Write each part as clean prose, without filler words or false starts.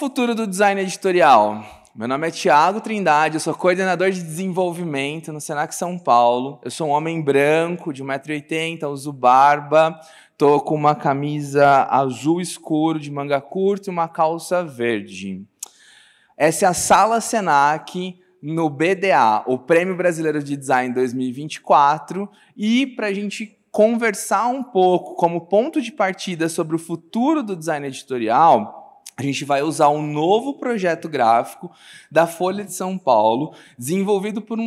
futuro do design editorial? Meu nome é Thiago Trindade, eu sou coordenador de desenvolvimento no Senac São Paulo. Eu sou um homem branco, de 1,80 m, uso barba, tô com uma camisa azul escuro de manga curta e uma calça verde. Essa é a Sala Senac no BDA, o Prêmio Brasileiro de Design 2024, e para a gente conversar um pouco como ponto de partida sobre o futuro do design editorial, a gente vai usar um novo projeto gráfico da Folha de São Paulo, desenvolvido por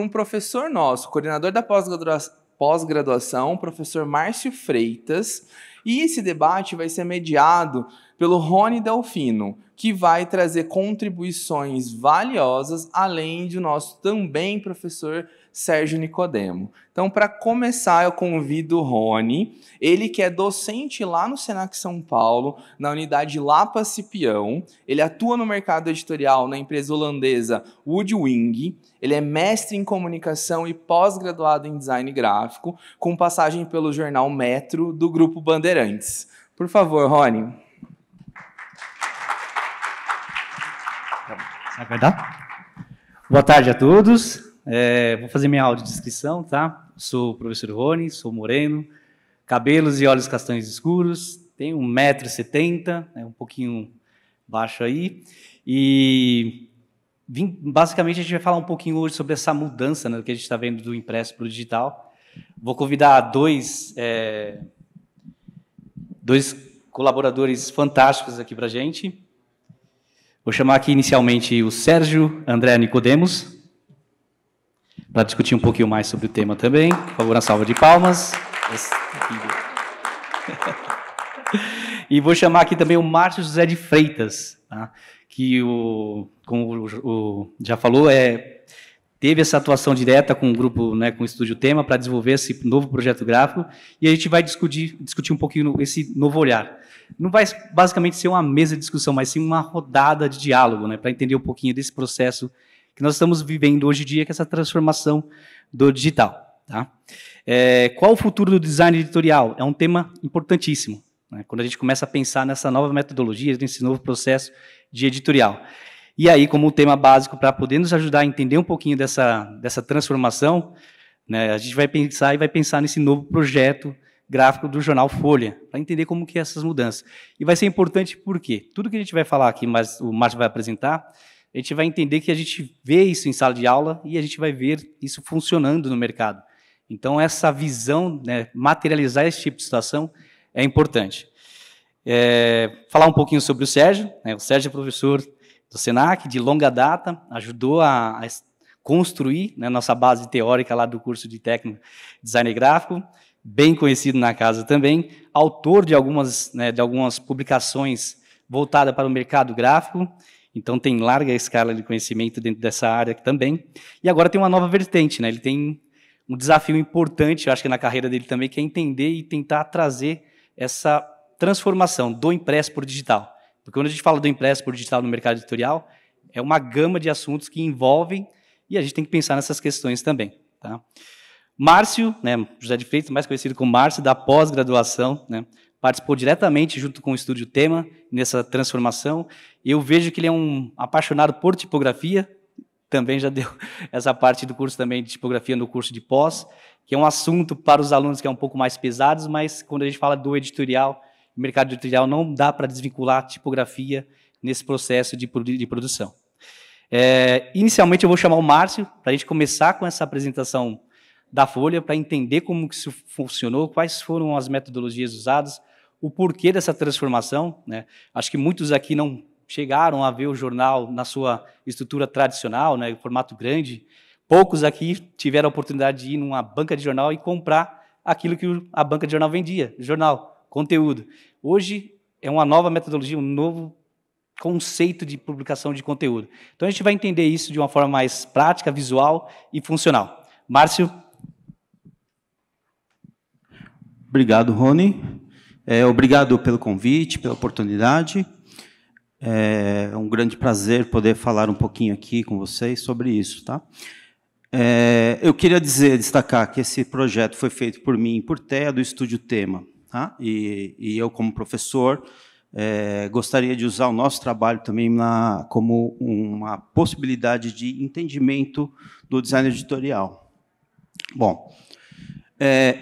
um professor nosso, coordenador da pós-graduação, professor Márcio Freitas, e esse debate vai ser mediado pelo Rony Delfino, que vai trazer contribuições valiosas, além do nosso também professor Sérgio Nicodemo. Então, para começar, eu convido o Rony, ele que é docente lá no Senac São Paulo, na unidade Lapa Cipião. Ele atua no mercado editorial na empresa holandesa Woodwing. Ele é mestre em comunicação e pós-graduado em design gráfico, com passagem pelo jornal Metro do Grupo Bandeirantes. Por favor, Rony. Boa tarde a todos. Vou fazer minha audiodescrição, tá? Sou o professor Rony, sou moreno, cabelos e olhos castanhos escuros, tenho 1,70 m, um pouquinho baixo aí, e basicamente a gente vai falar um pouquinho hoje sobre essa mudança, né, que a gente está vendo do impresso para o digital. Vou convidar dois colaboradores fantásticos aqui para a gente. Vou chamar aqui inicialmente o Sérgio André Nicodemos, para discutir um pouquinho mais sobre o tema também. Por favor, uma salva de palmas. E vou chamar aqui também o Márcio José de Freitas, tá? Que, como o já falou, teve essa atuação direta com o grupo, né, com o Estúdio Tema, para desenvolver esse novo projeto gráfico, e a gente vai discutir um pouquinho esse novo olhar. Não vai basicamente ser uma mesa de discussão, mas sim uma rodada de diálogo, né, para entender um pouquinho desse processo que nós estamos vivendo hoje em dia, que é essa transformação do digital. Tá? Qual o futuro do design editorial? É um tema importantíssimo, né, quando a gente começa a pensar nessa nova metodologia, nesse novo processo de editorial. E aí, como um tema básico para poder nos ajudar a entender um pouquinho dessa transformação, né, a gente vai pensar nesse novo projeto gráfico do jornal Folha, para entender como que é essas mudanças. E vai ser importante porque tudo que a gente vai falar aqui, mas o Márcio vai apresentar, a gente vai entender que a gente vê isso em sala de aula e a gente vai ver isso funcionando no mercado. Então, essa visão, né, materializar esse tipo de situação é importante. Falar um pouquinho sobre o Sérgio. Né, o Sérgio é professor do Senac, de longa data, ajudou a construir, né, nossa base teórica lá do curso de técnico de design gráfico, bem conhecido na casa também, autor de algumas publicações voltadas para o mercado gráfico. Então, tem larga escala de conhecimento dentro dessa área também. E agora tem uma nova vertente, né? Ele tem um desafio importante, eu acho que na carreira dele também, que é entender e tentar trazer essa transformação do impresso para o digital. Porque quando a gente fala do impresso para o digital no mercado editorial, é uma gama de assuntos que envolvem, e a gente tem que pensar nessas questões também. Tá? Márcio, né, José de Freitas, mais conhecido como Márcio, da pós-graduação, né? Participou diretamente junto com o Estúdio Tema nessa transformação. Eu vejo que ele é um apaixonado por tipografia, também já deu essa parte do curso também de tipografia no curso de pós, que é um assunto para os alunos que é um pouco mais pesado, mas quando a gente fala do editorial, mercado editorial, não dá para desvincular a tipografia nesse processo de produção. Inicialmente eu vou chamar o Márcio para a gente começar com essa apresentação da Folha, para entender como que isso funcionou, quais foram as metodologias usadas, o porquê dessa transformação. Né? Acho que muitos aqui não chegaram a ver o jornal na sua estrutura tradicional, né, em formato grande. Poucos aqui tiveram a oportunidade de ir numa banca de jornal e comprar aquilo que a banca de jornal vendia, jornal, conteúdo. Hoje é uma nova metodologia, um novo conceito de publicação de conteúdo. Então, a gente vai entender isso de uma forma mais prática, visual e funcional. Márcio? Obrigado, Rony. Obrigado pelo convite, pela oportunidade. É um grande prazer poder falar um pouquinho aqui com vocês sobre isso. Tá? Eu queria destacar que esse projeto foi feito por mim e por Thea, do Estúdio Tema. Tá? E eu, como professor, gostaria de usar o nosso trabalho também como uma possibilidade de entendimento do design editorial. Bom,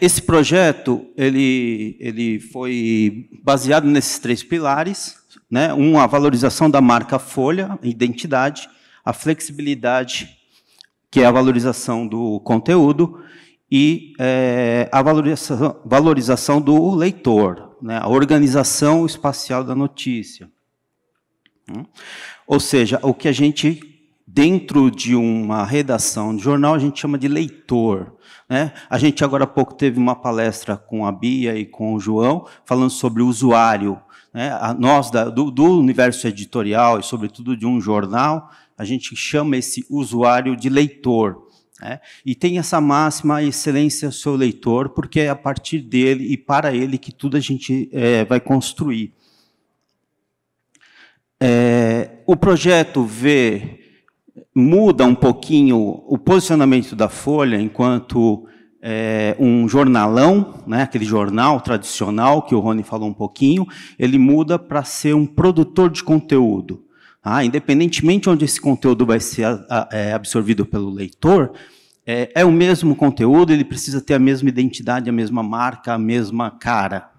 esse projeto ele foi baseado nesses 3 pilares, né? A valorização da marca Folha, identidade, a flexibilidade, que é a valorização do conteúdo, e a valorização do leitor, né? A organização espacial da notícia. Ou seja, o que a gente, dentro de uma redação de jornal, a gente chama de leitor, né? A gente, agora há pouco, teve uma palestra com a Bia e com o João, falando sobre o usuário, né? Nós, do universo editorial, e sobretudo de um jornal, a gente chama esse usuário de leitor. E tem essa máxima, a excelência seu leitor, porque é a partir dele e para ele que tudo a gente vai construir. O projeto muda um pouquinho o posicionamento da Folha enquanto um jornalão, né, aquele jornal tradicional que o Rony falou um pouquinho, ele muda para ser um produtor de conteúdo. Independentemente de onde esse conteúdo vai ser absorvido pelo leitor, é o mesmo conteúdo, ele precisa ter a mesma identidade, a mesma marca, a mesma cara.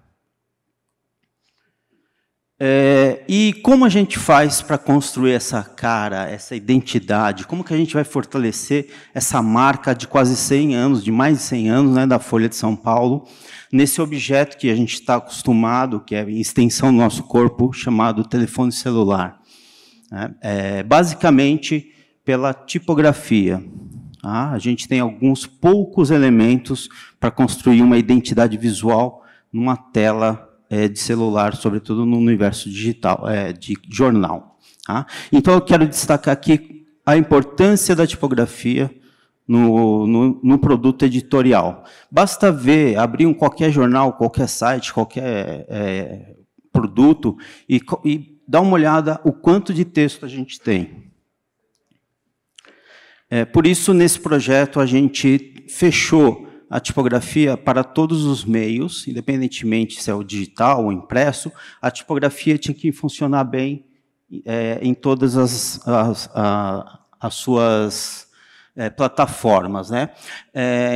E como a gente faz para construir essa cara, essa identidade? Como que a gente vai fortalecer essa marca de quase 100 anos, de mais de 100 anos, né, da Folha de São Paulo, nesse objeto que a gente está acostumado, que é a extensão do nosso corpo, chamado telefone celular? Basicamente pela tipografia. A gente tem alguns poucos elementos para construir uma identidade visual numa tela de celular, sobretudo no universo digital, de jornal. Então, eu quero destacar aqui a importância da tipografia no produto editorial. Basta abrir qualquer jornal, qualquer site, qualquer produto e dar uma olhada o quanto de texto a gente tem. Por isso, nesse projeto, a gente fechou a tipografia para todos os meios, independentemente se é o digital ou impresso, a tipografia tinha que funcionar bem em todas as suas plataformas, né?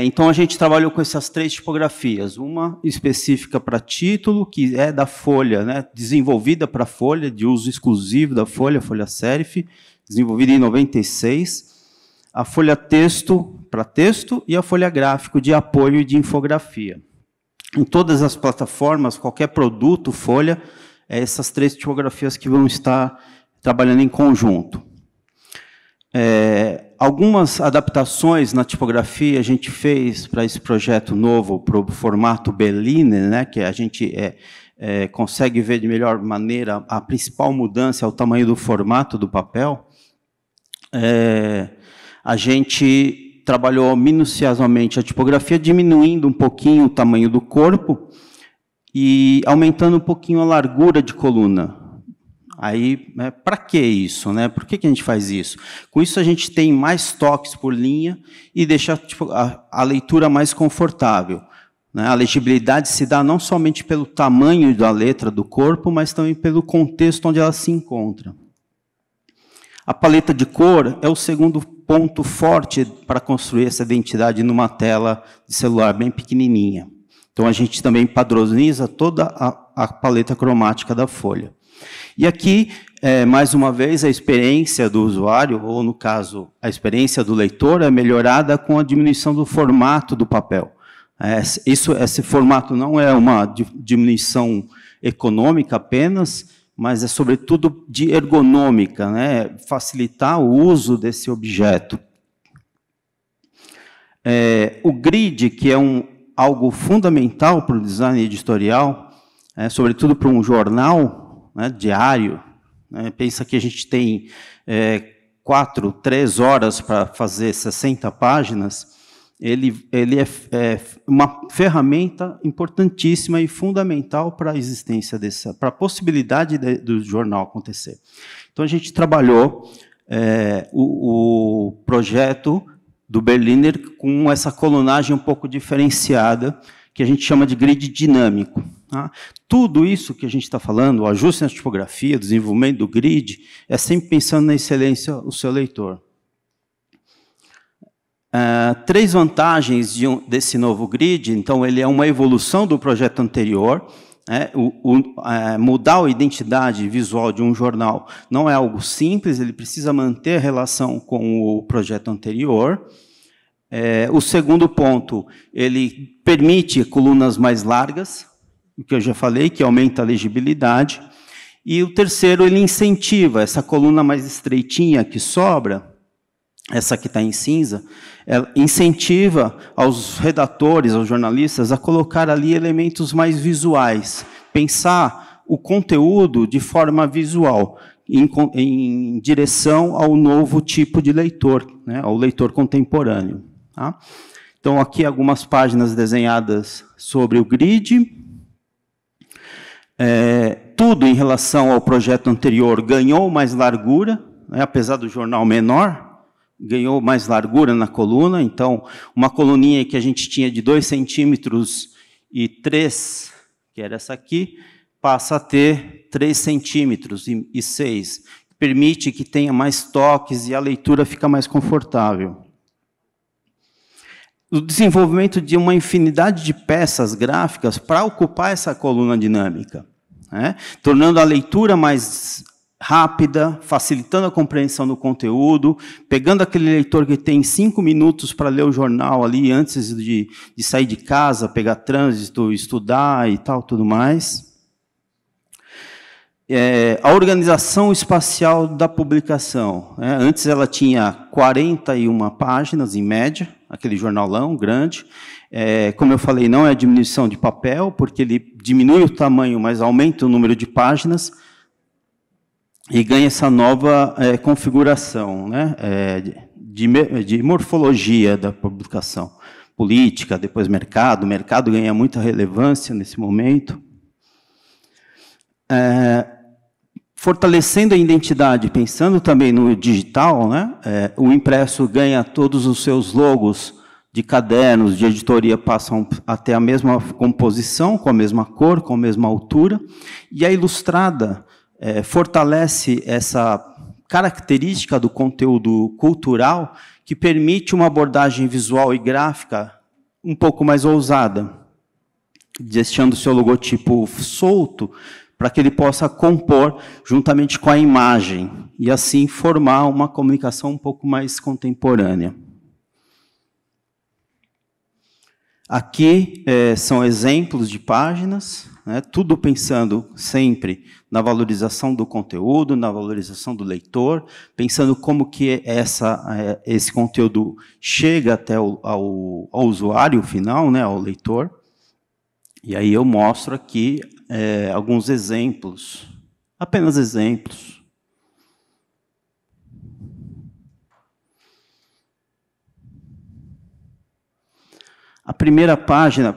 Então, a gente trabalhou com essas 3 tipografias, uma específica para título, que é da Folha, né? Desenvolvida para a Folha, de uso exclusivo da Folha, Folha Serif, desenvolvida em 96, a folha texto para texto e a folha gráfico de apoio e de infografia. Em todas as plataformas, qualquer produto, folha, essas 3 tipografias que vão estar trabalhando em conjunto. Algumas adaptações na tipografia a gente fez para esse projeto novo, para o formato Berliner, né, que a gente consegue ver de melhor maneira. A principal mudança é o tamanho do formato do papel. A gente trabalhou minuciosamente a tipografia, diminuindo um pouquinho o tamanho do corpo e aumentando um pouquinho a largura de coluna. Aí, para que isso, né? Por que a gente faz isso? Com isso, a gente tem mais toques por linha e deixa a leitura mais confortável. Né? A legibilidade se dá não somente pelo tamanho da letra do corpo, mas também pelo contexto onde ela se encontra. A paleta de cor é o segundo ponto forte para construir essa identidade numa tela de celular bem pequenininha. Então, a gente também padroniza toda a paleta cromática da folha. E aqui, mais uma vez, a experiência do usuário, ou, no caso, a experiência do leitor, é melhorada com a diminuição do formato do papel. Esse formato não é uma diminuição econômica apenas, mas é, sobretudo, de ergonômica, né? Facilitar o uso desse objeto. O grid, que é algo fundamental para o design editorial, sobretudo para um jornal, né, diário, né? Pensa que a gente tem 3 horas para fazer 60 páginas, ele é uma ferramenta importantíssima e fundamental para a existência para a possibilidade do jornal acontecer. Então, a gente trabalhou o projeto do Berliner com essa colunagem um pouco diferenciada, que a gente chama de grid dinâmico. Tá? Tudo isso que a gente está falando, o ajuste na tipografia, o desenvolvimento do grid, é sempre pensando na excelência do seu leitor. 3 vantagens desse novo grid. Então, ele é uma evolução do projeto anterior. Mudar a identidade visual de um jornal não é algo simples, ele precisa manter a relação com o projeto anterior. O segundo ponto, ele permite colunas mais largas, o que eu já falei, que aumenta a legibilidade. E o terceiro, ele incentiva essa coluna mais estreitinha que sobra, essa que está em cinza, ela incentiva aos redatores, aos jornalistas, a colocar ali elementos mais visuais, pensar o conteúdo de forma visual, em direção ao novo tipo de leitor, né, ao leitor contemporâneo. Tá? Então, aqui algumas páginas desenhadas sobre o grid. Tudo em relação ao projeto anterior ganhou mais largura, né, apesar do jornal menor, ganhou mais largura na coluna. Então, uma coluninha que a gente tinha de 2 centímetros e 3, que era essa aqui, passa a ter 3 centímetros e 6. Permite que tenha mais toques e a leitura fica mais confortável. O desenvolvimento de uma infinidade de peças gráficas para ocupar essa coluna dinâmica, né? Tornando a leitura mais rápida, facilitando a compreensão do conteúdo, pegando aquele leitor que tem 5 minutos para ler o jornal ali antes de sair de casa, pegar trânsito, estudar e tal, tudo mais. A organização espacial da publicação. Antes ela tinha 41 páginas, em média, aquele jornalão grande. Como eu falei, não é diminuição de papel, porque ele diminui o tamanho, mas aumenta o número de páginas, e ganha essa nova configuração, né, de morfologia da publicação. Política, depois mercado. O mercado ganha muita relevância nesse momento. Fortalecendo a identidade, pensando também no digital, né, o impresso ganha todos os seus logos de cadernos, de editoria, passam a ter a mesma composição, com a mesma cor, com a mesma altura, e a ilustrada fortalece essa característica do conteúdo cultural que permite uma abordagem visual e gráfica um pouco mais ousada, deixando seu logotipo solto, para que ele possa compor juntamente com a imagem, e assim formar uma comunicação um pouco mais contemporânea. Aqui são exemplos de páginas, né, tudo pensando sempre na valorização do conteúdo, na valorização do leitor, pensando como que esse conteúdo chega até ao usuário final, né, ao leitor. E aí eu mostro aqui alguns exemplos, apenas exemplos. A primeira página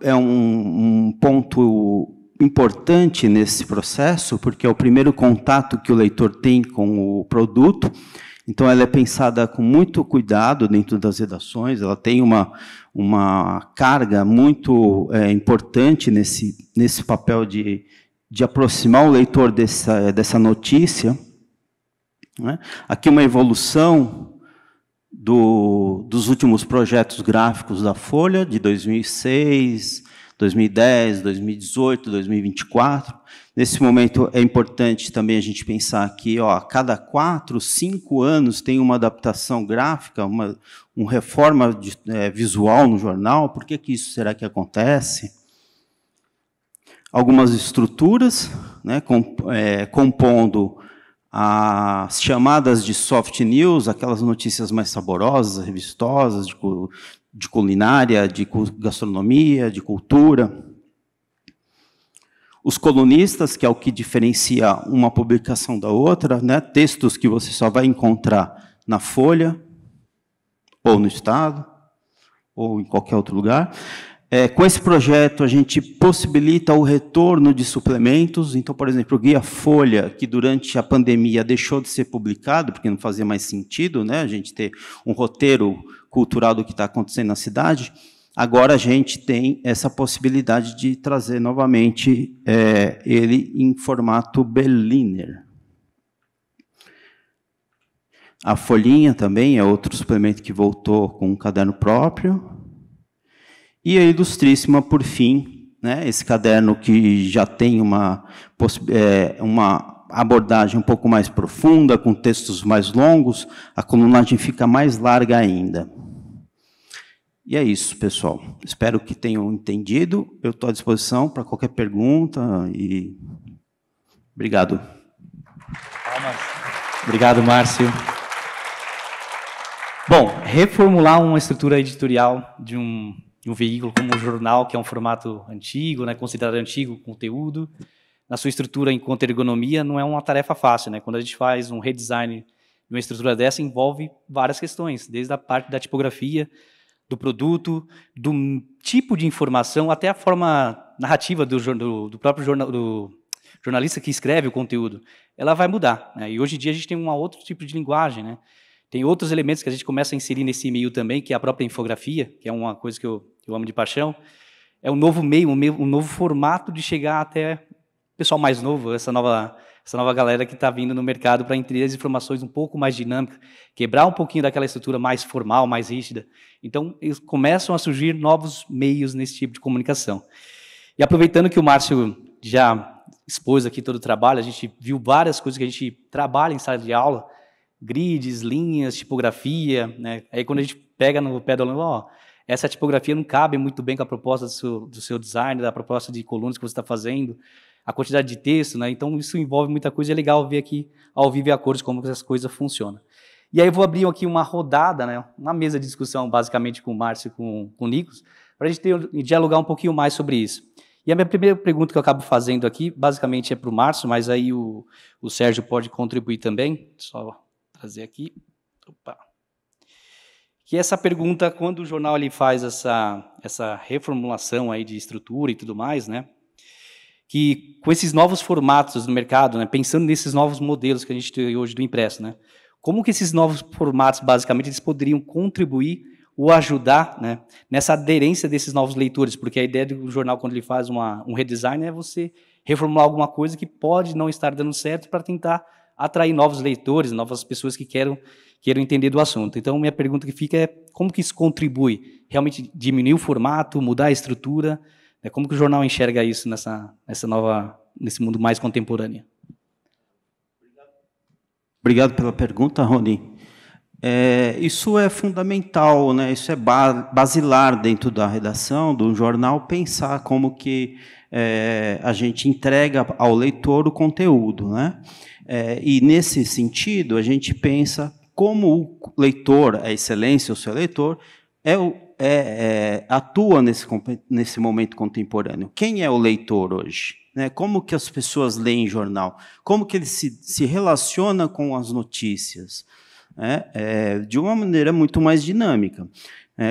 é um ponto importante nesse processo, porque é o primeiro contato que o leitor tem com o produto. Então, ela é pensada com muito cuidado dentro das redações, ela tem uma carga muito importante nesse papel de aproximar o leitor dessa notícia, né? Aqui uma evolução dos últimos projetos gráficos da Folha, de 2006, 2010, 2018, 2024. Nesse momento, é importante também a gente pensar que a cada 4, 5 anos tem uma adaptação gráfica, uma reforma visual no jornal. Por que isso será que acontece? Algumas estruturas, né, compondo as chamadas de soft news, aquelas notícias mais saborosas, revistosas, de culinária, de gastronomia, de cultura. Os colunistas, que é o que diferencia uma publicação da outra, né? Textos que você só vai encontrar na Folha, ou no Estado, ou em qualquer outro lugar. Com esse projeto, a gente possibilita o retorno de suplementos. Então, por exemplo, o Guia Folha, que durante a pandemia deixou de ser publicado, porque não fazia mais sentido, né, a gente ter um roteiro cultural do que está acontecendo na cidade. Agora a gente tem essa possibilidade de trazer novamente ele em formato Berliner. A folhinha também é outro suplemento que voltou com um caderno próprio. E a Ilustríssima, por fim, né, esse caderno que já tem uma abordagem um pouco mais profunda, com textos mais longos, a colunagem fica mais larga ainda. E é isso, pessoal. Espero que tenham entendido. Eu estou à disposição para qualquer pergunta. E obrigado. Obrigado, Márcio. Bom, reformular uma estrutura editorial de um veículo como o jornal, que é um formato antigo, né, considerado antigo, conteúdo, na sua estrutura enquanto ergonomia, não é uma tarefa fácil, né? Quando a gente faz um redesign de uma estrutura dessa, envolve várias questões, desde a parte da tipografia, do produto, do tipo de informação, até a forma narrativa do próprio do jornalista que escreve o conteúdo. Ela vai mudar, né? E hoje em dia a gente tem um outro tipo de linguagem, né? Tem outros elementos que a gente começa a inserir nesse meio também, que é a própria infografia, que é uma coisa que eu amo de paixão. É um novo meio, um novo formato de chegar até o pessoal mais novo, essa nova galera que está vindo no mercado para entender as informações um pouco mais dinâmicas, quebrar um pouquinho daquela estrutura mais formal, mais rígida. Então, eles começam a surgir novos meios nesse tipo de comunicação. E aproveitando que o Márcio já expôs aqui todo o trabalho, a gente viu várias coisas que a gente trabalha em sala de aula, grids, linhas, tipografia, né? Aí quando a gente pega no pé do aluno, essa tipografia não cabe muito bem com a proposta do seu design, da proposta de colunas que você está fazendo, a quantidade de texto, né? Então isso envolve muita coisa, e é legal ver aqui ao vivo e a cores como essas coisas funcionam. E aí eu vou abrir aqui uma rodada, né? Uma mesa de discussão basicamente com o Márcio e com o Nicolas, para a gente dialogar um pouquinho mais sobre isso. E a minha primeira pergunta que eu acabo fazendo aqui, basicamente é para o Márcio, mas aí o Sérgio pode contribuir também, só trazer aqui. Opa. Que essa pergunta, quando o jornal ele faz essa reformulação aí de estrutura e tudo mais, né? Que com esses novos formatos no mercado, né, pensando nesses novos modelos que a gente tem hoje do impresso, né? Como que esses novos formatos, basicamente, eles poderiam contribuir ou ajudar, né, nessa aderência desses novos leitores? Porque a ideia do jornal, quando ele faz um redesign, é você reformular alguma coisa que pode não estar dando certo para tentar atrair novos leitores, novas pessoas que queiram entender do assunto. Então, minha pergunta que fica é como que isso contribui? Realmente diminuir o formato, mudar a estrutura? Né? Como que o jornal enxerga isso nesse mundo mais contemporâneo? Obrigado pela pergunta, Rony. Isso é fundamental, né? Isso é basilar dentro da redação do jornal, pensar como que a gente entrega ao leitor o conteúdo, né? E, nesse sentido, a gente pensa como o leitor, a excelência, o seu leitor, atua nesse momento contemporâneo. Quem é o leitor hoje? Né? Como que as pessoas leem jornal? Como que ele se relaciona com as notícias? De uma maneira muito mais dinâmica,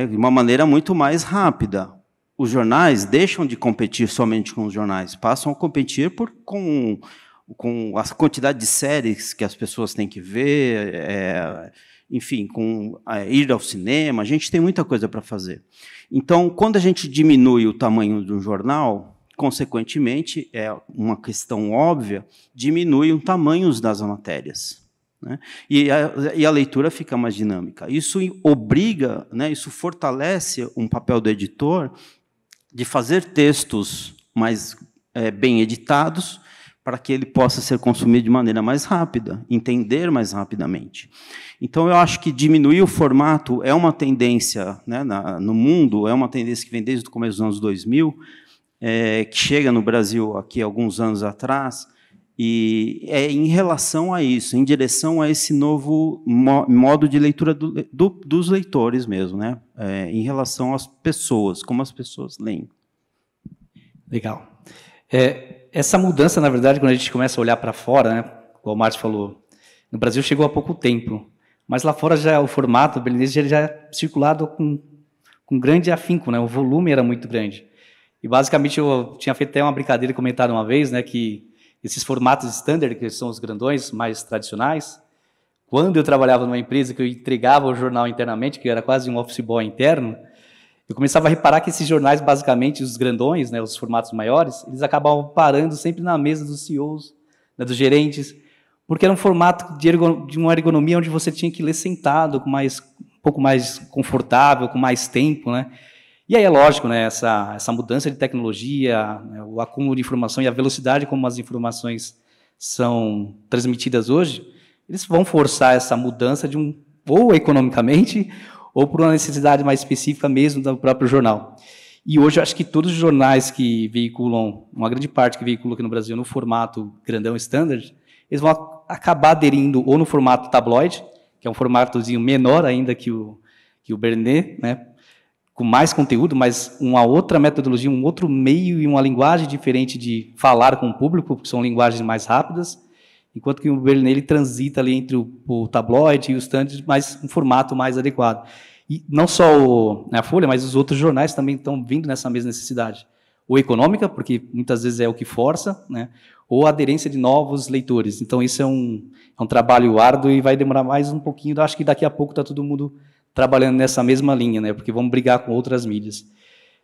de uma maneira muito mais rápida. Os jornais deixam de competir somente com os jornais, passam a competir com a quantidade de séries que as pessoas têm que ver, enfim, ir ao cinema, a gente tem muita coisa para fazer. Então, quando a gente diminui o tamanho do jornal, consequentemente, é uma questão óbvia, diminui o tamanho das matérias. Né? E a leitura fica mais dinâmica. Isso obriga, né, isso fortalece um papel do editor de fazer textos mais bem editados, para que ele possa ser consumido de maneira mais rápida, entender mais rapidamente. Então, eu acho que diminuir o formato é uma tendência, né, no mundo, é uma tendência que vem desde o começo dos anos 2000, que chega no Brasil aqui alguns anos atrás, e é em relação a isso, em direção a esse novo modo de leitura dos leitores mesmo, né, em relação às pessoas, como as pessoas leem. Legal. Essa mudança, na verdade, quando a gente começa a olhar para fora, né, como o Márcio falou, no Brasil chegou há pouco tempo, mas lá fora já o formato berlinês já é circulado com grande afinco, né, o volume era muito grande. E, basicamente, eu tinha feito até uma brincadeira e comentado uma vez, né, que esses formatos standard, que são os grandões mais tradicionais, quando eu trabalhava numa empresa que eu entregava o jornal internamente, que era quase um office boy interno, eu começava a reparar que esses jornais, basicamente, os grandões, né, os formatos maiores, eles acabavam parando sempre na mesa dos CEOs, né, dos gerentes, porque era um formato de uma ergonomia onde você tinha que ler sentado, um pouco mais confortável, com mais tempo, né? E aí é lógico, né, essa mudança de tecnologia, né, o acúmulo de informação e a velocidade como as informações são transmitidas hoje, eles vão forçar essa mudança ou economicamente, ou por uma necessidade mais específica mesmo do próprio jornal. E hoje eu acho que todos os jornais que veiculam, uma grande parte que veicula aqui no Brasil no formato grandão standard, eles vão acabar aderindo ou no formato tabloide, que é um formatozinho menor ainda que o Bernet, né, com mais conteúdo, mas uma outra metodologia, um outro meio e uma linguagem diferente de falar com o público, porque são linguagens mais rápidas, enquanto que o Bernet ele transita ali entre o tabloide e o standard, mas um formato mais adequado. E não só a Folha, mas os outros jornais também estão vindo nessa mesma necessidade. Ou econômica, porque muitas vezes é o que força, né? Ou a aderência de novos leitores. Então, isso é um trabalho árduo e vai demorar mais um pouquinho. Eu acho que daqui a pouco está todo mundo trabalhando nessa mesma linha, né? Porque vamos brigar com outras mídias.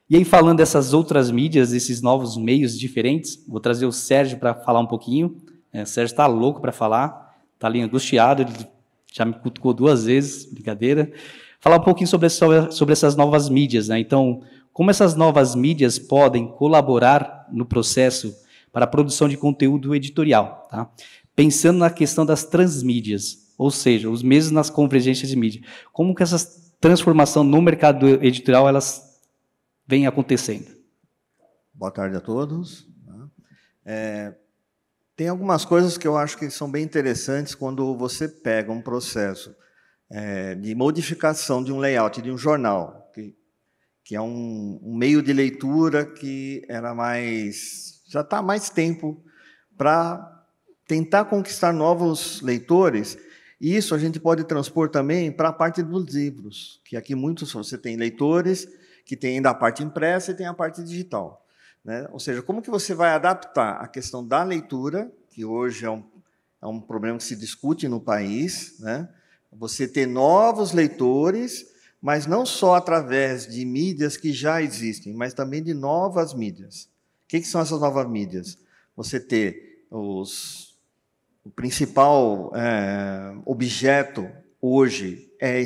E aí, falando dessas outras mídias, esses novos meios diferentes, vou trazer o Sérgio para falar um pouquinho. O Sérgio está louco para falar, está ali angustiado, ele já me cutucou 2 vezes, brincadeira. Falar um pouquinho sobre essas novas mídias, né? Então, como essas novas mídias podem colaborar no processo para a produção de conteúdo editorial, tá? Pensando na questão das transmídias, ou seja, os mesmos nas convergências de mídia. Como que essa transformação no mercado editorial elas vem acontecendo? Boa tarde a todos. Tem algumas coisas que eu acho que são bem interessantes quando você pega um processo de modificação de um layout de um jornal, que é um meio de leitura que já está há mais tempo para tentar conquistar novos leitores. E isso a gente pode transpor também para a parte dos livros, que aqui você tem leitores que tem ainda a parte impressa e tem a parte digital, né? Ou seja, como que você vai adaptar a questão da leitura, que hoje é um problema que se discute no país, né? Você ter novos leitores, mas não só através de mídias que já existem, mas também de novas mídias. O que são essas novas mídias? Você ter o principal objeto hoje é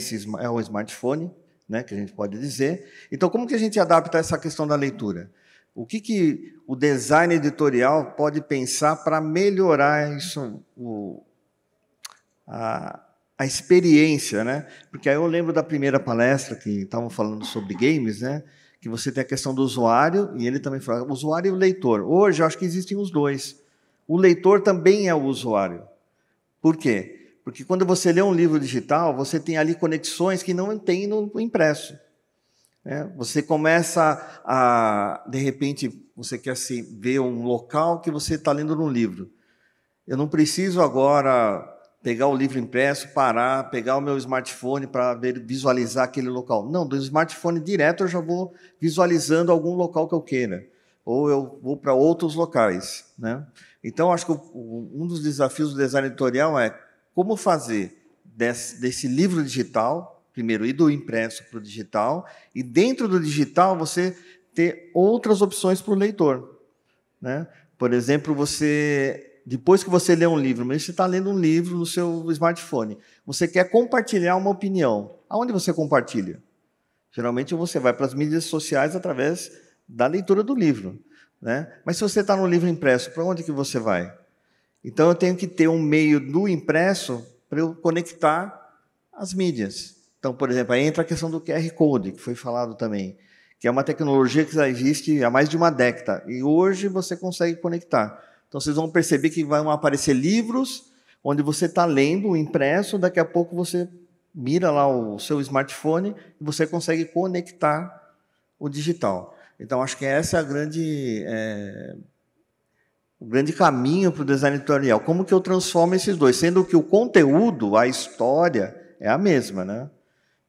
o smartphone, né, que a gente pode dizer. Então, como que a gente adapta essa questão da leitura? O que o design editorial pode pensar para melhorar isso, a experiência, né? Porque aí eu lembro da primeira palestra que estavam falando sobre games, né? Que você tem a questão do usuário, e ele também fala, usuário e o leitor. Hoje, eu acho que existem os dois. O leitor também é o usuário. Por quê? Porque quando você lê um livro digital, você tem ali conexões que não tem no impresso. Você começa de repente, você quer ver um local que você está lendo no livro. Eu não preciso agora pegar o livro impresso, parar, pegar o meu smartphone para visualizar aquele local. Não, do smartphone direto eu já vou visualizando algum local que eu queira. Ou eu vou para outros locais, né? Então, acho que um dos desafios do design editorial é como fazer desse livro digital, primeiro, ir do impresso para o digital, e dentro do digital você ter outras opções para o leitor, né? Por exemplo, depois que você lê um livro, mesmo você está lendo um livro no seu smartphone, você quer compartilhar uma opinião. Aonde você compartilha? Geralmente você vai para as mídias sociais através da leitura do livro, né? Mas se você está no livro impresso, para onde que você vai? Então eu tenho que ter um meio do impresso para eu conectar as mídias. Então, por exemplo, aí entra a questão do QR Code, que foi falado também, que é uma tecnologia que já existe há mais de uma década, e hoje você consegue conectar. Então, vocês vão perceber que vão aparecer livros onde você está lendo o impresso, daqui a pouco você mira lá o seu smartphone e você consegue conectar o digital. Então, acho que essa é o grande caminho para o design editorial. Como que eu transformo esses dois? Sendo que o conteúdo, a história, é a mesma, né?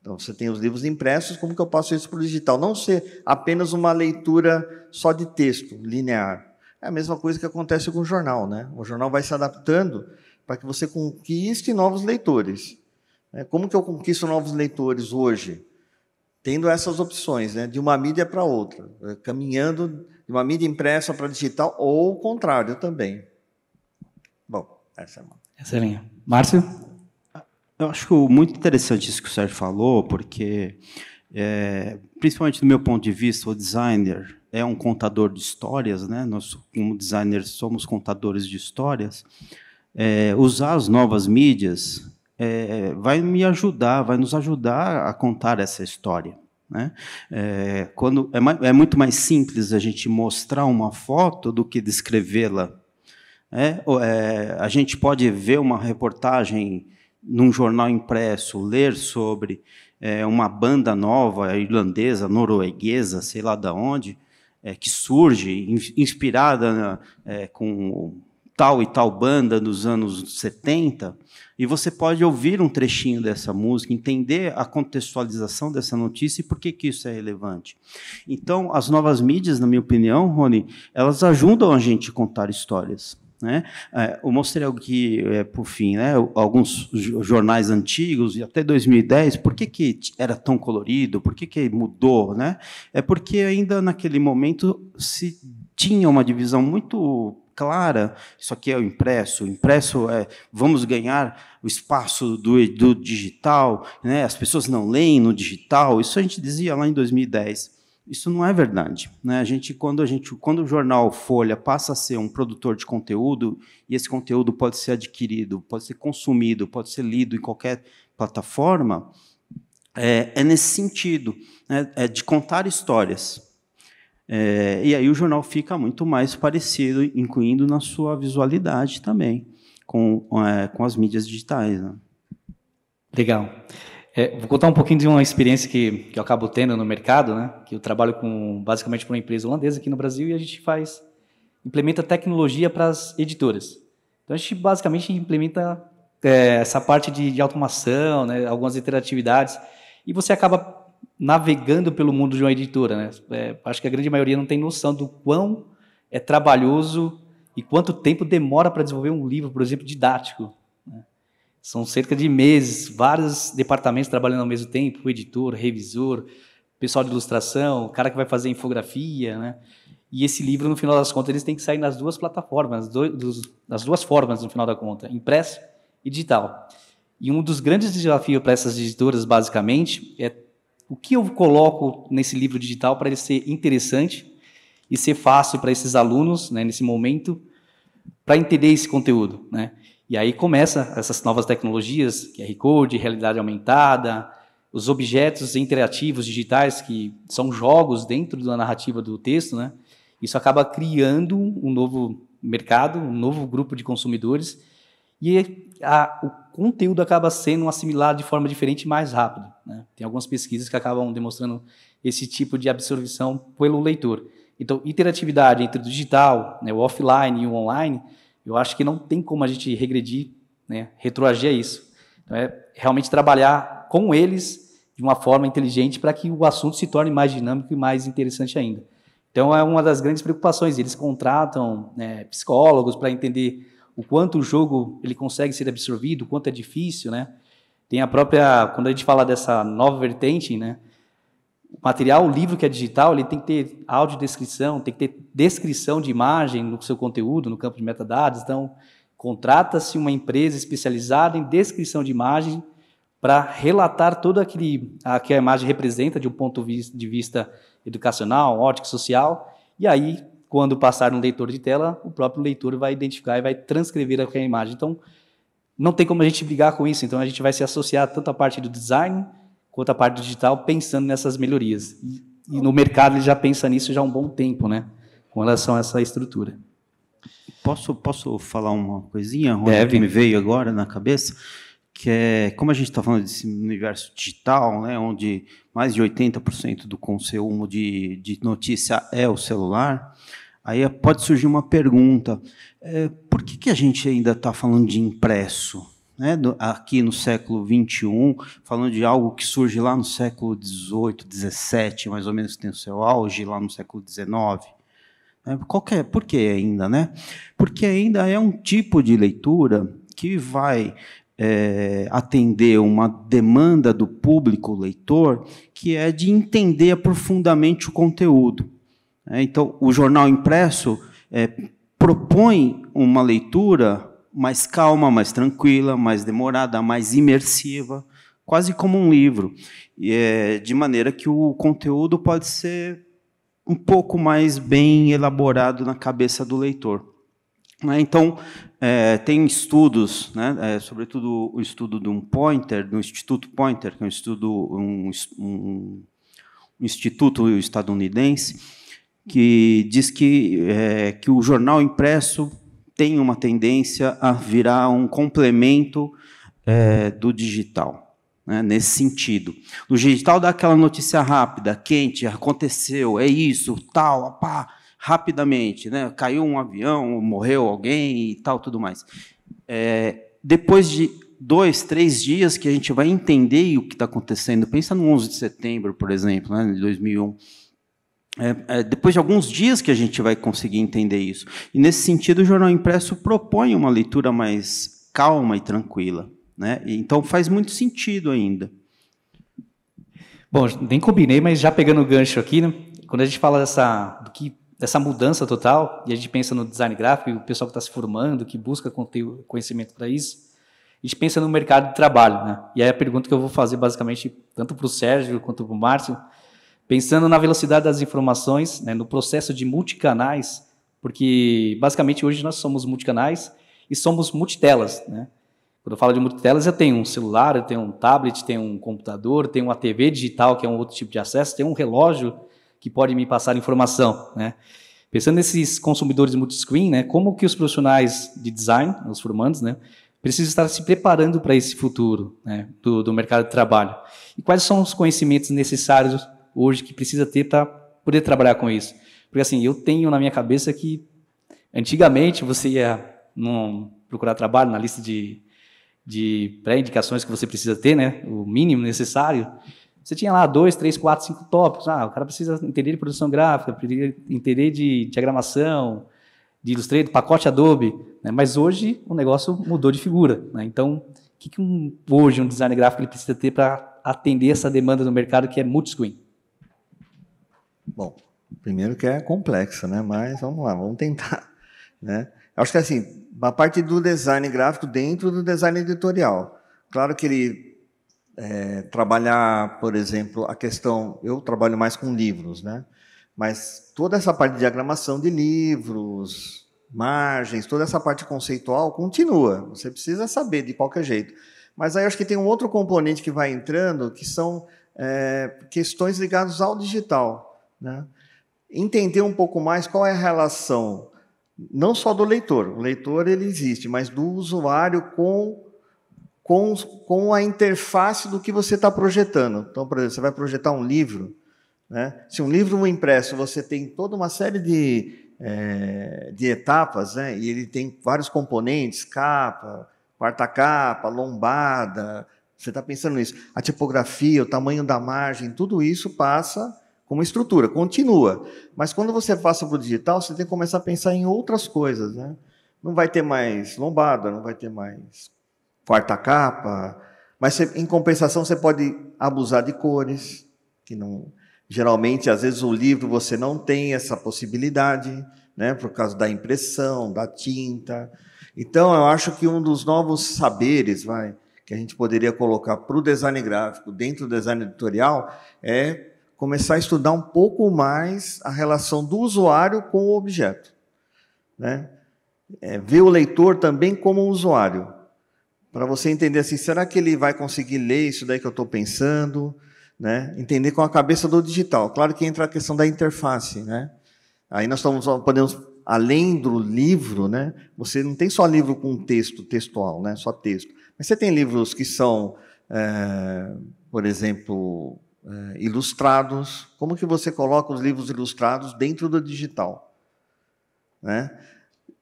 Então, você tem os livros impressos, como que eu passo isso para o digital? Não ser apenas uma leitura só de texto, linear. É a mesma coisa que acontece com o jornal, né? O jornal vai se adaptando para que você conquiste novos leitores. Como que eu conquisto novos leitores hoje? tendo essas opções, né, de uma mídia para outra, caminhando de uma mídia impressa para digital ou o contrário também. Bom, essa é uma. Essa é a linha. Márcio? Eu acho muito interessante isso que o Sérgio falou, porque, principalmente do meu ponto de vista, o designer é um contador de histórias, né? Nós, como designers, somos contadores de histórias. Usar as novas mídias vai nos ajudar a contar essa história, né? Quando é muito mais simples a gente mostrar uma foto do que descrevê-la. A gente pode ver uma reportagem num jornal impresso, ler sobre uma banda nova, irlandesa, norueguesa, sei lá de onde, que surge, inspirada com tal e tal banda dos anos 70, e você pode ouvir um trechinho dessa música, entender a contextualização dessa notícia e por que isso é relevante. Então, as novas mídias, na minha opinião, Rony, elas ajudam a gente a contar histórias, né? Eu mostrei aqui, por fim, né, alguns jornais antigos, e até 2010, por que era tão colorido, por que mudou? Né? É porque ainda naquele momento se tinha uma divisão muito clara, isso aqui é o impresso vamos ganhar o espaço do digital, né? As pessoas não leem no digital, isso a gente dizia lá em 2010. Isso não é verdade, né? Quando o jornal Folha passa a ser um produtor de conteúdo, e esse conteúdo pode ser adquirido, pode ser consumido, pode ser lido em qualquer plataforma, é nesse sentido, né? É de contar histórias. E aí o jornal fica muito mais parecido, incluindo na sua visualidade também, com as mídias digitais, né? Legal. Vou contar um pouquinho de uma experiência que eu acabo tendo no mercado, né? Que eu trabalho basicamente para uma empresa holandesa aqui no Brasil, e a gente implementa tecnologia para as editoras. Então, a gente basicamente implementa essa parte de automação, né? Algumas interatividades, e você acaba navegando pelo mundo de uma editora, né? Acho que a grande maioria não tem noção do quão é trabalhoso e quanto tempo demora para desenvolver um livro, por exemplo, didático, né? São cerca de meses, vários departamentos trabalhando ao mesmo tempo, o editor, revisor, pessoal de ilustração, o cara que vai fazer infografia, né? E esse livro, no final das contas, eles têm que sair nas duas plataformas, nas duas formas, no final da conta, impresso e digital. E um dos grandes desafios para essas editoras, basicamente, é o que eu coloco nesse livro digital para ele ser interessante e ser fácil para esses alunos, né, nesse momento, para entender esse conteúdo, né? E aí começa essas novas tecnologias, QR Code, realidade aumentada, os objetos interativos digitais, que são jogos dentro da narrativa do texto, né? Isso acaba criando um novo mercado, um novo grupo de consumidores, e o conteúdo acaba sendo assimilado de forma diferente e mais rápido, né? Tem algumas pesquisas que acabam demonstrando esse tipo de absorção pelo leitor. Então, interatividade entre o digital, né, o offline e o online, eu acho que não tem como a gente regredir, né, retroagir a isso. Então, realmente trabalhar com eles de uma forma inteligente para que o assunto se torne mais dinâmico e mais interessante ainda. Então, é uma das grandes preocupações. Eles contratam, né, psicólogos para entender o quanto o jogo ele consegue ser absorvido, o quanto é difícil, né? Tem quando a gente fala dessa nova vertente, né, o material, o livro que é digital, ele tem que ter audiodescrição, tem que ter descrição de imagem no seu conteúdo, no campo de metadados. Então, contrata-se uma empresa especializada em descrição de imagem para relatar todo que a imagem representa de um ponto de vista educacional, ótico, social, e aí, quando passar no leitor de tela, o próprio leitor vai identificar e vai transcrever aquela imagem. Então, não tem como a gente brigar com isso. Então, a gente vai se associar tanto à parte do design quanto à parte do digital, pensando nessas melhorias. E no mercado ele já pensa nisso já há um bom tempo, né, com relação a essa estrutura. Posso falar uma coisinha, Rony, Deve. que me veio agora na cabeça? Que é, como a gente está falando desse universo digital, né, onde mais de 80% do consumo de notícia é o celular, aí pode surgir uma pergunta: por que a gente ainda está falando de impresso, né, aqui no século XXI, falando de algo que surge lá no século XVIII, XVII, mais ou menos, que tem o seu auge lá no século XIX? Por que ainda, né? Porque ainda é um tipo de leitura que vai atender uma demanda do público leitor, que é de entender profundamente o conteúdo. Então, o jornal impresso propõe uma leitura mais calma, mais tranquila, mais demorada, mais imersiva, quase como um livro, de maneira que o conteúdo pode ser um pouco mais bem elaborado na cabeça do leitor. Então, tem estudos, né, sobretudo o estudo de um Poynter, do Instituto Poynter, que é um instituto estadunidense, que diz que o jornal impresso tem uma tendência a virar um complemento do digital, né, nesse sentido. O digital dá aquela notícia rápida, quente, aconteceu, é isso, tal, pá, rapidamente, né? Caiu um avião, morreu alguém e tal, tudo mais. Depois de 2, 3 dias que a gente vai entender o que está acontecendo, pensa no 11 de setembro, por exemplo, né, de 2001, depois de alguns dias que a gente vai conseguir entender isso. E, nesse sentido, o jornal impresso propõe uma leitura mais calma e tranquila, né? Então, faz muito sentido ainda. Bom, nem combinei, mas já pegando o gancho aqui, né? Quando a gente fala dessa mudança total, e a gente pensa no design gráfico, e o pessoal que está se formando, que busca conhecimento para isso, a gente pensa no mercado de trabalho, né? E aí a pergunta que eu vou fazer, basicamente, tanto para o Sérgio quanto para o Márcio, pensando na velocidade das informações, né, no processo de multicanais, porque, basicamente, hoje nós somos multicanais e somos multitelas, né? Quando eu falo de multitelas, eu tenho um celular, eu tenho um tablet, tenho um computador, tenho uma TV digital, que é um outro tipo de acesso, tenho um relógio que pode me passar informação, né? Pensando nesses consumidores multiscreen, né, como que os profissionais de design, os formandos, né, precisam estar se preparando para esse futuro, né, do mercado de trabalho? E quais são os conhecimentos necessários hoje que precisa ter para poder trabalhar com isso? Porque, assim, eu tenho na minha cabeça que, antigamente, você ia procurar trabalho na lista de pré-indicações que você precisa ter, né, o mínimo necessário. Você tinha lá 2, 3, 4, 5 tópicos. O cara precisa entender de produção gráfica, entender de diagramação, de Illustrator, pacote Adobe, né? Mas hoje o negócio mudou de figura, né? Então, o que hoje um design gráfico ele precisa ter para atender essa demanda do mercado que é multiscreen? Bom, primeiro que é complexa, né? Mas vamos lá, vamos tentar, né? Eu acho que assim, a parte do design gráfico dentro do design editorial. Claro que ele trabalhar, por exemplo, a questão... Eu trabalho mais com livros, né? Mas toda essa parte de diagramação de livros, margens, toda essa parte conceitual continua. Você precisa saber de qualquer jeito. Mas aí eu acho que tem um outro componente que vai entrando, que são questões ligadas ao digital, né? Entender um pouco mais qual é a relação, não só do leitor. O leitor ele existe, mas do usuário com a interface do que você está projetando. Então, por exemplo, você vai projetar um livro, né? Se um livro impresso, você tem toda uma série de etapas, né? E ele tem vários componentes, capa, quarta capa, lombada, você está pensando nisso. A tipografia, o tamanho da margem, tudo isso passa como estrutura, continua. Mas quando você passa para o digital, você tem que começar a pensar em outras coisas, né? Não vai ter mais lombada, não vai ter mais quarta capa, mas em compensação você pode abusar de cores, que não, geralmente, às vezes o livro você não tem essa possibilidade, né, por causa da impressão, da tinta. Então, eu acho que um dos novos saberes, que a gente poderia colocar para o design gráfico, dentro do design editorial, é começar a estudar um pouco mais a relação do usuário com o objeto, né? Ver o leitor também como um usuário, para você entender assim, será que ele vai conseguir ler isso daí que eu estou pensando, né? Entender com a cabeça do digital. Claro que entra a questão da interface, né? Aí nós podemos, além do livro, né? Você não tem só livro com texto, textual, né? Só texto. Mas você tem livros que são, por exemplo, ilustrados. Como que você coloca os livros ilustrados dentro do digital, né?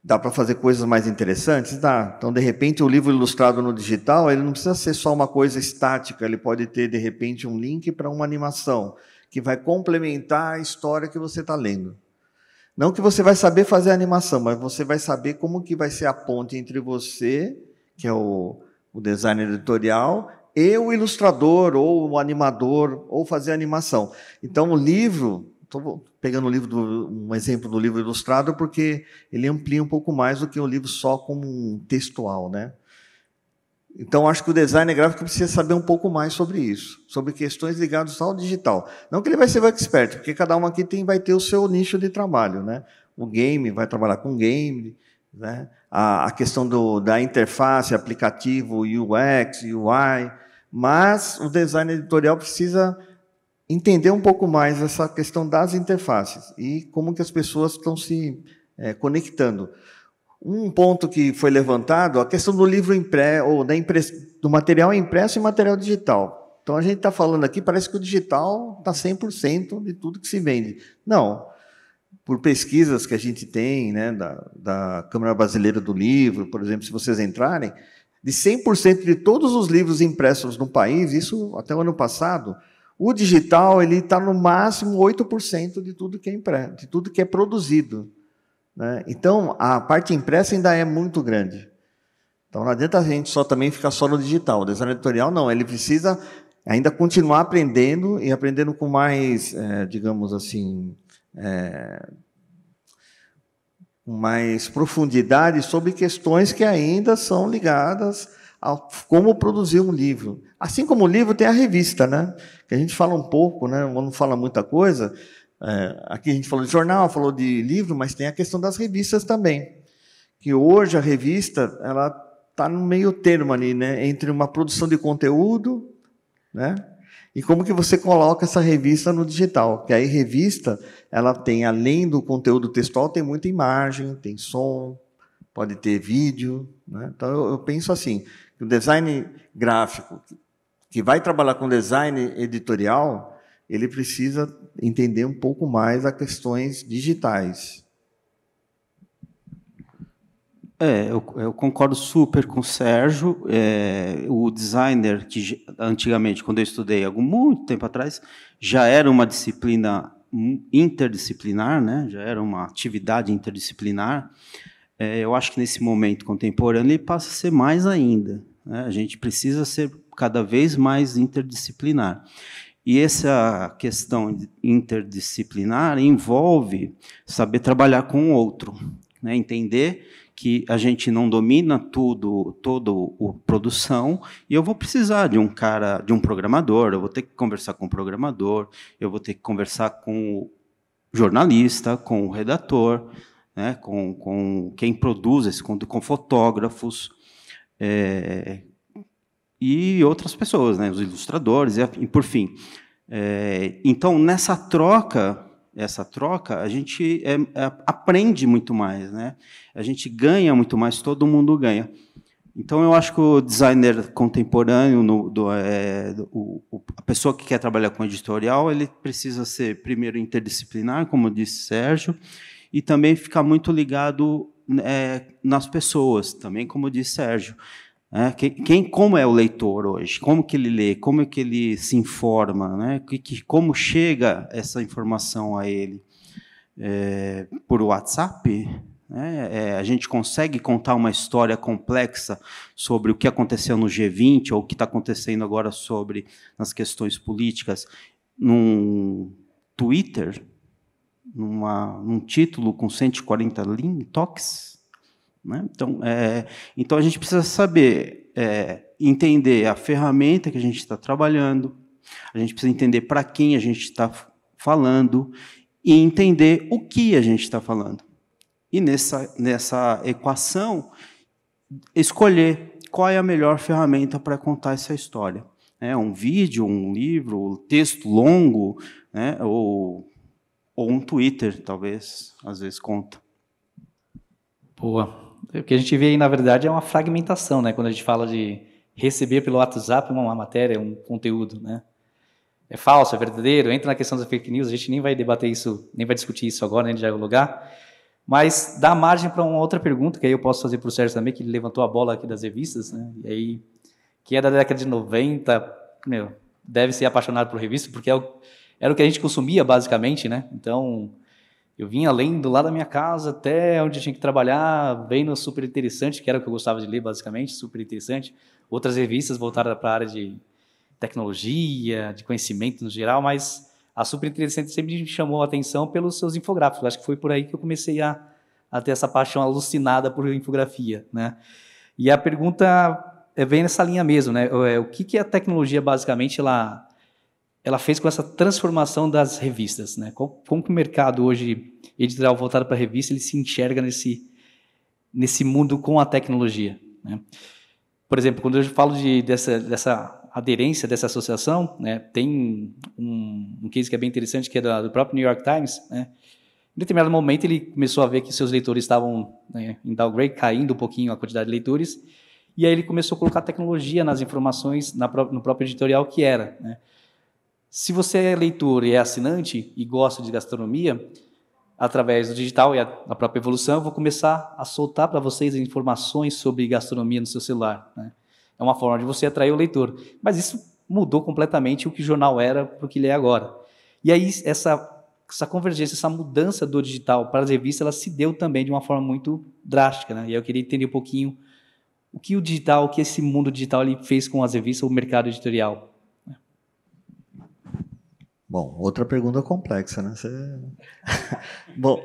Dá para fazer coisas mais interessantes? Dá. Então, de repente, o livro ilustrado no digital, ele não precisa ser só uma coisa estática, ele pode ter, de repente, um link para uma animação, que vai complementar a história que você está lendo. Não que você vai saber fazer a animação, mas você vai saber como que vai ser a ponte entre você, que é o o designer editorial e o ilustrador, ou o animador, ou fazer animação. Então, o livro, estou pegando um exemplo do livro ilustrado, porque ele amplia um pouco mais do que o livro só como um textual, né? Então, acho que o designer gráfico precisa saber um pouco mais sobre isso, sobre questões ligadas ao digital. Não que ele vai ser o expert, porque cada um aqui vai ter o seu nicho de trabalho, né? O game vai trabalhar com game, né? A questão da interface, aplicativo, UX, UI, mas o design editorial precisa entender um pouco mais essa questão das interfaces e como que as pessoas estão se conectando. Um ponto que foi levantado, a questão do livro impresso, ou do material impresso e material digital. Então, a gente está falando aqui, parece que o digital está 100% de tudo que se vende. Não. Por pesquisas que a gente tem, né, da Câmara Brasileira do Livro, por exemplo, se vocês entrarem, de 100% de todos os livros impressos no país, isso até o ano passado, o digital está no máximo 8% de tudo que é impresso, de tudo que é produzido, né? Então, a parte impressa ainda é muito grande. Então, não adianta a gente também ficar só no digital. O design editorial, não. Ele precisa ainda continuar aprendendo e aprendendo com mais, digamos assim, mais profundidade sobre questões que ainda são ligadas a como produzir um livro. Assim como o livro tem a revista, né? Que a gente fala um pouco, né? Não fala muita coisa. Aqui a gente falou de jornal, falou de livro, mas tem a questão das revistas também. Que hoje a revista ela está no meio termo ali, né? Entre uma produção de conteúdo, né? E como que você coloca essa revista no digital? Porque aí revista, ela tem, além do conteúdo textual, tem muita imagem, tem som, pode ter vídeo, né? Então, eu penso assim, que o design gráfico, que vai trabalhar com design editorial, ele precisa entender um pouco mais as questões digitais. Eu concordo super com o Sérgio. O designer, que antigamente, quando eu estudei, muito tempo atrás, já era uma disciplina interdisciplinar, né? Já era uma atividade interdisciplinar. Eu acho que, nesse momento contemporâneo, ele passa a ser mais ainda, né? A gente precisa ser cada vez mais interdisciplinar. E essa questão interdisciplinar envolve saber trabalhar com o outro, né? Entender que a gente não domina toda a produção, e eu vou precisar de um programador, eu vou ter que conversar com o programador, eu vou ter que conversar com o jornalista, com o redator, né, com quem produz esse conteúdo, com fotógrafos, e outras pessoas, né, os ilustradores, e por fim. Então, nessa troca, a gente aprende muito mais, né? A gente ganha muito mais, todo mundo ganha. Então, eu acho que o designer contemporâneo, a pessoa que quer trabalhar com editorial, ele precisa ser, primeiro, interdisciplinar, como disse Sérgio, e também ficar muito ligado nas pessoas, também, como disse Sérgio. Como é o leitor hoje? Como que ele lê? Como é que ele se informa? Né? Como chega essa informação a ele? Por WhatsApp? A gente consegue contar uma história complexa sobre o que aconteceu no G20 ou o que está acontecendo agora nas questões políticas num Twitter, num título com 140 toques? Né? Então, a gente precisa saber entender a ferramenta que a gente está trabalhando, a gente precisa entender para quem a gente está falando e entender o que a gente está falando. E, nessa equação, escolher qual é a melhor ferramenta para contar essa história. Um vídeo, um livro, um texto longo, né? ou um Twitter, talvez, às vezes, conta. Boa. O que a gente vê aí, na verdade, é uma fragmentação, né? Quando a gente fala de receber pelo WhatsApp uma matéria, um conteúdo, né? É falso, é verdadeiro, entra na questão das fake news, a gente nem vai debater isso, nem vai discutir isso agora, nem dialogar, mas dá margem para uma outra pergunta, que aí eu posso fazer para o Sérgio também, que ele levantou a bola aqui das revistas, né? E aí, que é da década de 90, deve ser apaixonado por revista, porque era o que a gente consumia, basicamente, né? Então, eu vinha lendo lá da minha casa até onde eu tinha que trabalhar, vendo super interessante, que era o que eu gostava de ler, basicamente, super interessante. outras revistas voltadas para a área de tecnologia, de conhecimento no geral, mas a Super Interessante sempre me chamou a atenção pelos seus infográficos. Acho que foi por aí que eu comecei a ter essa paixão alucinada por infografia, né? E a pergunta vem nessa linha mesmo, né? O que a tecnologia, basicamente, ela fez com essa transformação das revistas, né? Como que o mercado hoje, editorial voltado para a revista, ele se enxerga nesse mundo com a tecnologia, né? Por exemplo, quando eu falo dessa aderência, dessa associação, né, tem um case que é bem interessante, que é do próprio New York Times, né? Em determinado momento, ele começou a ver que seus leitores estavam, né, em downgrade, caindo um pouquinho a quantidade de leitores, e aí ele começou a colocar tecnologia nas informações no próprio editorial, que era, né, se você é leitor e é assinante e gosta de gastronomia, através do digital e a própria evolução, eu vou começar a soltar para vocês informações sobre gastronomia no seu celular, né? É uma forma de você atrair o leitor. Mas isso mudou completamente o que o jornal era para o que ele é agora. E aí essa convergência, essa mudança do digital para as revistas, ela se deu também de uma forma muito drástica, né? E aí eu queria entender um pouquinho o que esse mundo digital ele fez com as revistas, o mercado editorial. Bom, outra pergunta complexa, né? Bom,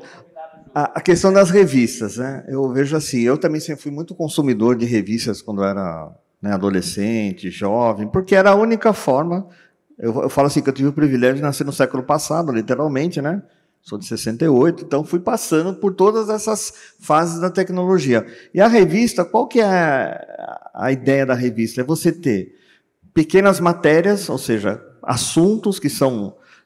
a questão das revistas, né? Eu vejo assim, eu também sempre fui muito consumidor de revistas quando eu era, né, adolescente, jovem, porque era a única forma. Eu falo assim que eu tive o privilégio de nascer no século passado, literalmente, né? Sou de 68, então fui passando por todas essas fases da tecnologia. E a revista, qual que é a ideia da revista? É você ter pequenas matérias, ou seja, assuntos que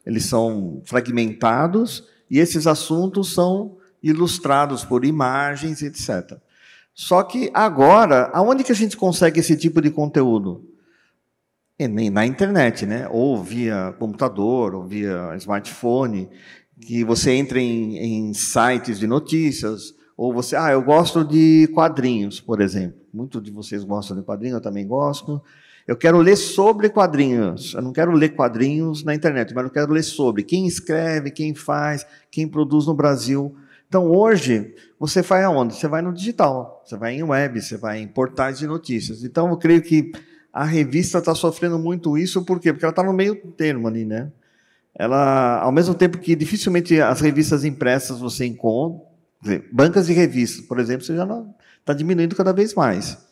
eles são fragmentados, e esses assuntos são ilustrados por imagens, etc. Só que agora, aonde que a gente consegue esse tipo de conteúdo? Na internet, né? Ou via computador, ou via smartphone, que você entra em sites de notícias, ou você... eu gosto de quadrinhos, por exemplo. Muitos de vocês gostam de quadrinhos, eu também gosto. Eu quero ler sobre quadrinhos. Eu não quero ler quadrinhos na internet, mas eu quero ler sobre quem escreve, quem faz, quem produz no Brasil. Então, hoje, você vai aonde? Você vai no digital, você vai em web, você vai em portais de notícias. Então, eu creio que a revista está sofrendo muito isso, por quê? Porque ela está no meio termo ali, né? Ela, ao mesmo tempo que dificilmente as revistas impressas você encontra, bancas de revistas, por exemplo, você já está diminuindo cada vez mais.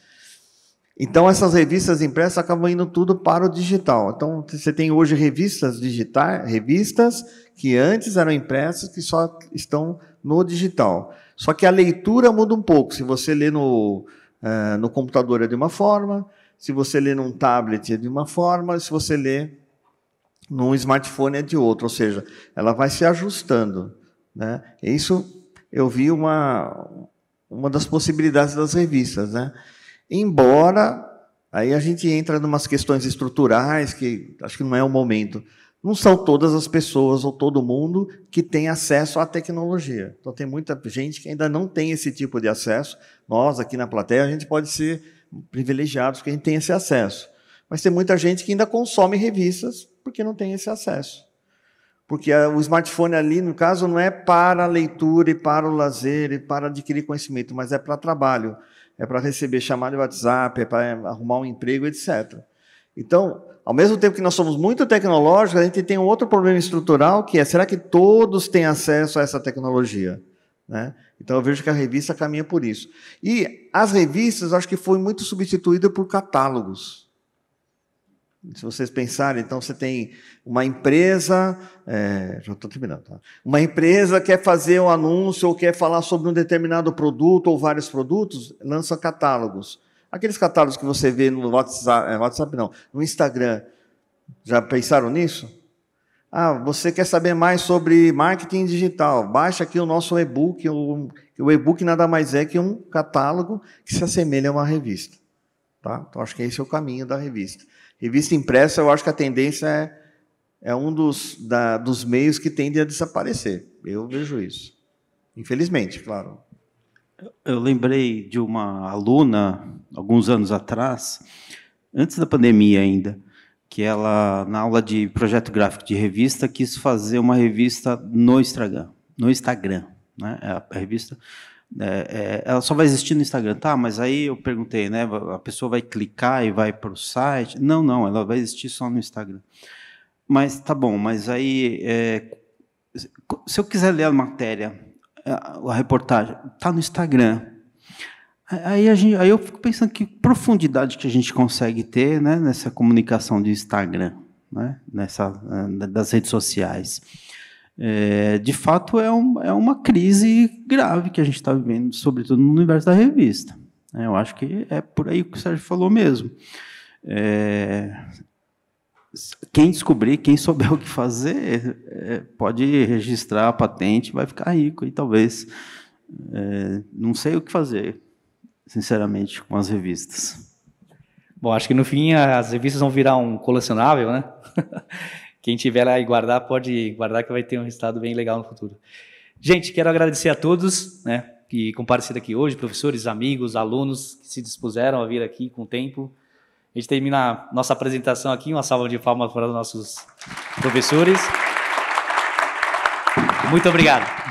Então, essas revistas impressas acabam indo tudo para o digital. Então, você tem hoje revistas digitais, revistas que antes eram impressas, que só estão no digital. Só que a leitura muda um pouco. Se você lê no computador é de uma forma, se você lê num tablet é de uma forma, se você lê num smartphone é de outra. Ou seja, ela vai se ajustando, né? Isso eu vi uma das possibilidades das revistas, né? Embora, aí a gente entra em umas questões estruturais, que acho que não é o momento. Não são todas as pessoas ou todo mundo que tem acesso à tecnologia. Então, tem muita gente que ainda não tem esse tipo de acesso. Nós, aqui na plateia, a gente pode ser privilegiados porque a gente tem esse acesso. Mas tem muita gente que ainda consome revistas porque não tem esse acesso. Porque o smartphone ali, no caso, não é para a leitura e para o lazer e para adquirir conhecimento, mas é para trabalho. É para receber chamada de WhatsApp, é para arrumar um emprego, etc. Então, ao mesmo tempo que nós somos muito tecnológicos, a gente tem um outro problema estrutural, que é, será que todos têm acesso a essa tecnologia? Né? Então, eu vejo que a revista caminha por isso. E as revistas, acho que foi muito substituída por catálogos. Se vocês pensarem, então, você tem uma empresa... já estou terminando. Tá? Uma empresa quer fazer um anúncio ou quer falar sobre um determinado produto ou vários produtos, lança catálogos. Aqueles catálogos que você vê no WhatsApp não, no Instagram, já pensaram nisso? Você quer saber mais sobre marketing digital? Baixa aqui o nosso e-book. O e-book nada mais é que um catálogo que se assemelha a uma revista. Tá? Então, acho que esse é o caminho da revista. Revista impressa, eu acho que a tendência é um dos meios que tende a desaparecer. Eu vejo isso. Infelizmente, claro. Eu lembrei de uma aluna, alguns anos atrás, antes da pandemia ainda, que ela, na aula de projeto gráfico de revista, quis fazer uma revista no Instagram, né? A revista Ela só vai existir no Instagram, tá? Mas aí eu perguntei, né? A pessoa vai clicar e vai para o site? Não, ela vai existir só no Instagram. Mas tá bom, mas aí se eu quiser ler a matéria, a reportagem, tá no Instagram. Aí eu fico pensando que profundidade que a gente consegue ter, né, nessa comunicação do Instagram, né, das redes sociais. De fato, é uma crise grave que a gente está vivendo, sobretudo no universo da revista. Eu acho que é por aí que o Sérgio falou mesmo. Quem descobrir, quem souber o que fazer, pode registrar a patente, vai ficar rico, e talvez não sei o que fazer, sinceramente, com as revistas. Bom, acho que no fim as revistas vão virar um colecionável, né? Quem tiver lá e guardar, pode guardar, que vai ter um resultado bem legal no futuro. Gente, quero agradecer a todos, né, que compareceram aqui hoje, professores, amigos, alunos que se dispuseram a vir aqui com o tempo. A gente termina a nossa apresentação aqui, uma salva de palmas para os nossos professores. Muito obrigado.